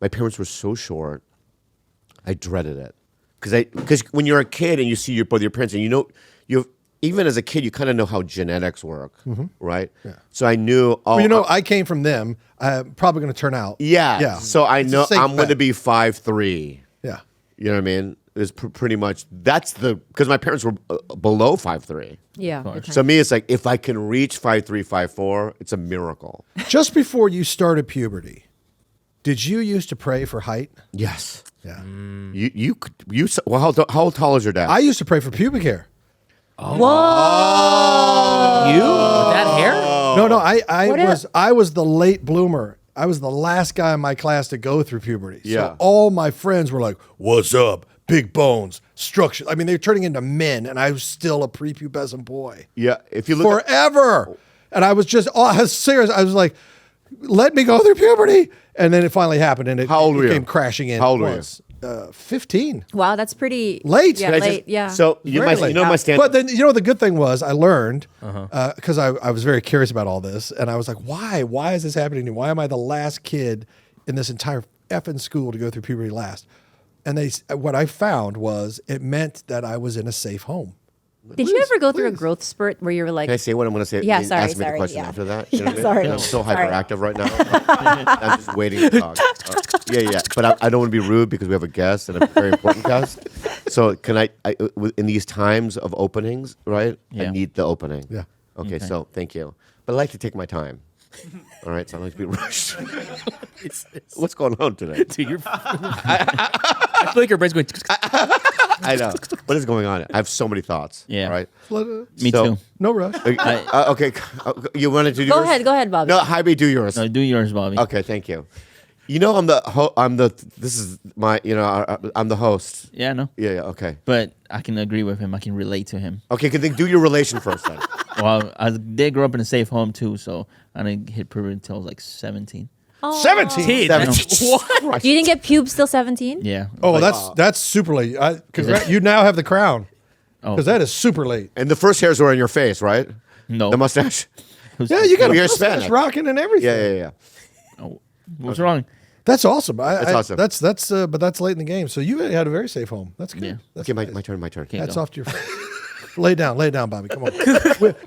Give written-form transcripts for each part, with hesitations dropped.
my parents were so short, I dreaded it. Because when you're a kid and you see both your parents, and even as a kid, you kind of know how genetics work, right? Yeah. So I knew. I came from them. I'm probably going to turn out. Yeah. So I know I'm going to be 5'3". Yeah. You know what I mean? It's pretty much because my parents were below 5'3". Yeah. So me, it's like if I can reach 5'3", 5'4", it's a miracle. Just before you started puberty, did you used to pray for height? Yes. Yeah. Well, how tall is your dad? I used to pray for pubic hair. Whoa! You with that hair? No, I was the late bloomer. I was the last guy in my class to go through puberty. Yeah. So all my friends were like, "What's up? Big bones, structure." I mean, they were turning into men, and I was still a prepubescent boy. Yeah. If you look forever, and I was serious. I was like, "Let me go through puberty," and then it finally happened, and it came crashing in. How old were you? 15. Wow, that's pretty late. Yeah, late. Yeah. So my stand. But then the good thing was I learned because I was very curious about all this, and I was like, why? Why is this happening to me? Why am I the last kid in this entire effing school to go through puberty last? And what I found was it meant that I was in a safe home. Did you ever go through a growth spurt where you were like... Can I say what I'm going to say? Yeah, Ask me the question after that. You know what I mean? Sorry. I'm so hyperactive right now. I'm just waiting to talk. Yeah. But I don't want to be rude because we have a guest and a very important guest. So can I in these times of openings, right? Yeah. I need the opening. Yeah. Okay, so thank you. But I like to take my time. All right, so I like to be rushed. What's going on today? Dude, I feel like your brain's going. I know. What is going on? I have so many thoughts. Yeah. All right. Me too. No rush. Okay. You wanted to do yours? Go ahead, Bobby. No, Jaime, do yours. No, do yours, Bobby. Okay, thank you. You know, I'm the host. Yeah, I know. Yeah, okay. But I can agree with him. I can relate to him. Okay, then do your relation first then. Well, I did grow up in a safe home too, so I didn't hit puberty until I was like 17. 17. What? You didn't get pubes till 17? Yeah. Oh, that's super late. You now have the crown because that is super late. And the first hairs were on your face, right? No. The mustache? Yeah, you got a You're mustache Hispanic. rocking and everything. Yeah. Oh, what's wrong? That's awesome. That's awesome. But that's late in the game. So you had a very safe home. That's good. Yeah. That's Okay, nice. my turn. That's off to your friend. Lay down, Bobby. Come on.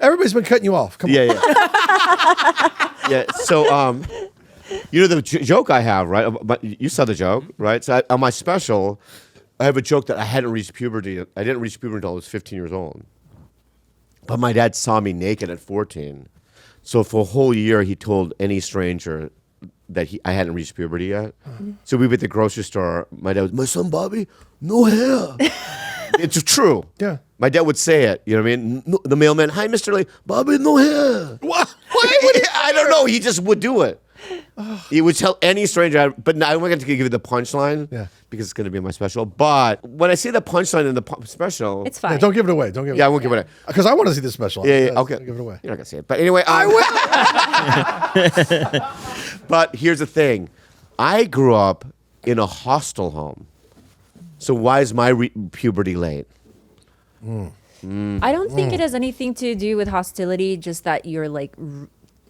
Everybody's been cutting you off. Come on. Yeah. So, the joke I have, right? But you saw the joke, right? So on my special, I have a joke that I hadn't reached puberty. I didn't reach puberty until I was 15 years old. But my dad saw me naked at 14. So for a whole year, he told any stranger that I hadn't reached puberty yet. So we were at the grocery store. My dad was, "My son Bobby, no hair." It's true. Yeah. My dad would say it. You know what I mean? No, the mailman, "Hi, Mr. Lee, Bobby, no hair." What? Why would he? I don't know. He just would do it. He would tell any stranger. But now I'm going to give you the punchline because it's going to be my special. But when I say the punchline in the special, It's fine. Yeah, don't give it away. Don't give it away. Yeah, I won't give it away. Because I want to see the special. Yeah, okay. Don't give it away. You're not going to say it. But anyway. But here's the thing. I grew up in a hostel home. So why is my puberty late? I don't think it has anything to do with hostility, just that you're like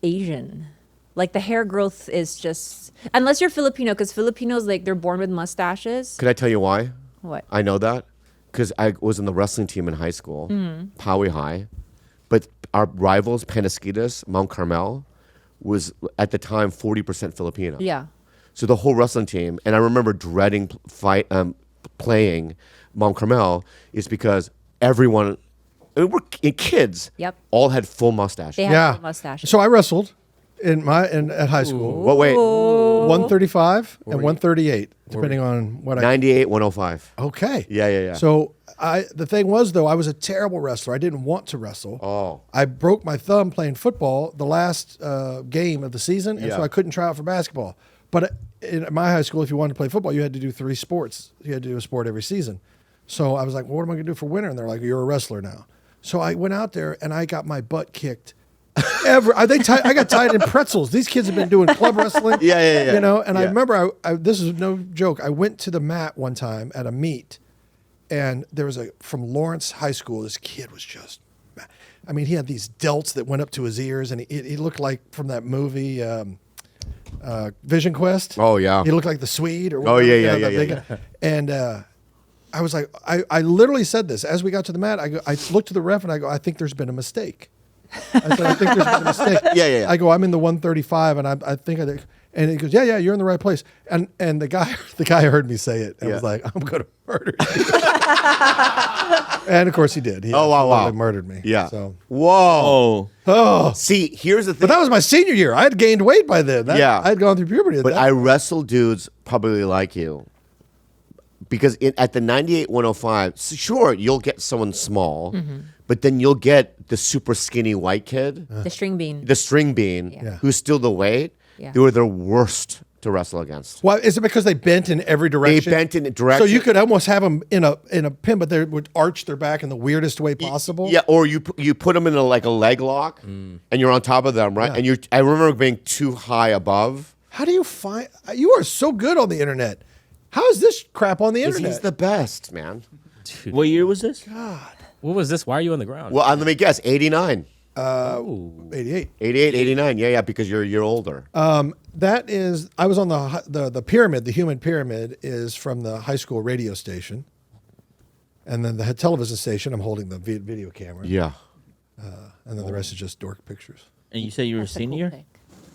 Asian. Like the hair growth is just, unless you're Filipino, because Filipinos, like they're born with mustaches. Could I tell you why? What? I know that because I was in the wrestling team in high school, Poway High. But our rivals, Penasquitas, Mount Carmel, was at the time 40% Filipino. Yeah. So the whole wrestling team, and I remember dreading playing Mount Carmel, is because everyone, we're kids, all had full mustaches. They had full mustaches. So I wrestled at high school. What weight? 135 and 138, depending on what 98, 105. Okay. Yeah. So the thing was, though, I was a terrible wrestler. I didn't want to wrestle. Oh. I broke my thumb playing football the last game of the season, and so I couldn't try out for basketball. But in my high school, if you wanted to play football, you had to do 3 sports. You had to do a sport every season. So I was like, well, what am I going to do for winter? And they're like, you're a wrestler now. So I went out there, and I got my butt kicked. I got tied in pretzels. These kids have been doing club wrestling. Yeah. You know, and I remember, this is no joke. I went to the mat one time at a meet, and there was from Lawrence High School, this kid was just, he had these delts that went up to his ears, and he looked like from that movie, Vision Quest. Oh, yeah. He looked like the Swede or Oh, whatever, yeah, you know, yeah, that yeah, big yeah. guy. And I was like, I literally said this as we got to the mat. I looked to the ref and I go, I think there's been a mistake. I said, I think there's been a mistake. Yeah. I go, I'm in the 135, and I think I. And he goes, yeah, you're in the right place. And the guy heard me say it and was like, I'm going to murder you. And of course he did. He Oh, wow. absolutely murdered me. Yeah. So, Whoa. Oh, See, here's the thing. but that was my senior year. I had gained weight by then. Yeah. I had gone through puberty. But I wrestle dudes probably like you. Because at the 98 105, sure, you'll get someone small, but then you'll get the super skinny white kid, The string bean. the string bean, Yeah. who's still the weight. Yeah. They were the worst to wrestle against. Why is it because they bent in every direction? They bent in a direction. So you could almost have them in a pin, but they would arch their back in the weirdest way possible. Yeah, or you put them in a leg lock, and you're on top of them, right? Yeah. And I remember being too high above. How do you find? You are so good on the internet. How is this crap on the internet? He's the best, man. what year was this? What was this? Why are you on the ground? Well, let me guess, 89. 88. 88, 89. Yeah, because you're a year older. That is, I was on the pyramid. The human pyramid is from the high school radio station, and then the television station. I'm holding the video camera. Yeah. And then the rest is just dork pictures. And you say you were a That's a cool senior? pic.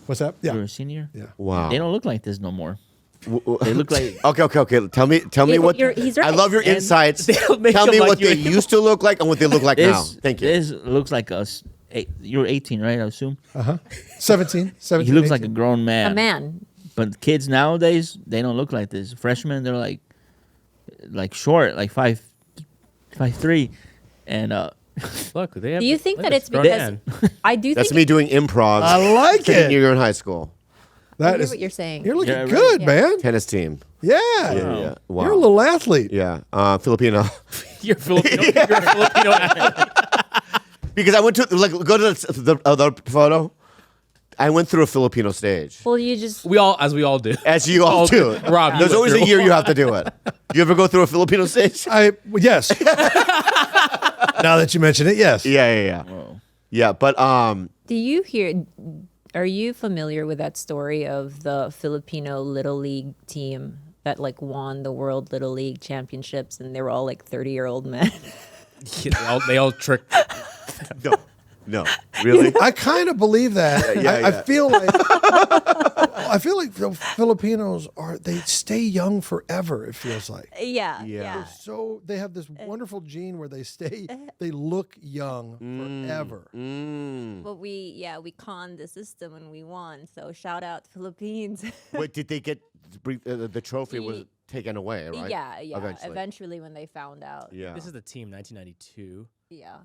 What's that? You were Yeah, a senior? yeah. Wow. They don't look like this no more. They look like Okay. Tell me Yeah, what. he's I right. love your And insights. they don't make Tell them me like what you they anymore. used to look like and what they look like now. this. Thank you. This looks like us. You're 18, right? I assume. 17. He looks like a 18. grown man. A man. But kids nowadays, they don't look like this. Freshmen, they're like short, like 5'3", and Look, they have. Do you think look that at it's this grown because man. I do That's think me doing improv. I like thinking it. You're in high school. I That hear is what you're saying. You're looking Yeah, right. good, Yeah. man. Tennis team. Yeah. Yeah. Wow. You're a little athlete. Yeah. Filipino. You're Filipino. You're a Filipino. Because I went to go to the other photo. I went through a Filipino stage. Well, you just we all do. As you all do. Rob, you There's went always a through. year you have to do it. Do you ever go through a Filipino stage? Yes. Now that you mention it, yes. Yeah. whoa. Yeah, but do you hear? Are you familiar with that story of the Filipino Little League team that like won the World Little League Championships and they were all like 30-year-old men? They all tricked. no. Really? I kind of believe that. Yeah. I feel like the Filipinos they stay young forever. It feels like Yeah. so they have this wonderful gene where they look young forever. But we conned the system and we won. So shout out Philippines. Wait, did they get the trophy was taken away, right? Yeah. Eventually. Eventually when they found out. Yeah. This is the team 1992. Yeah.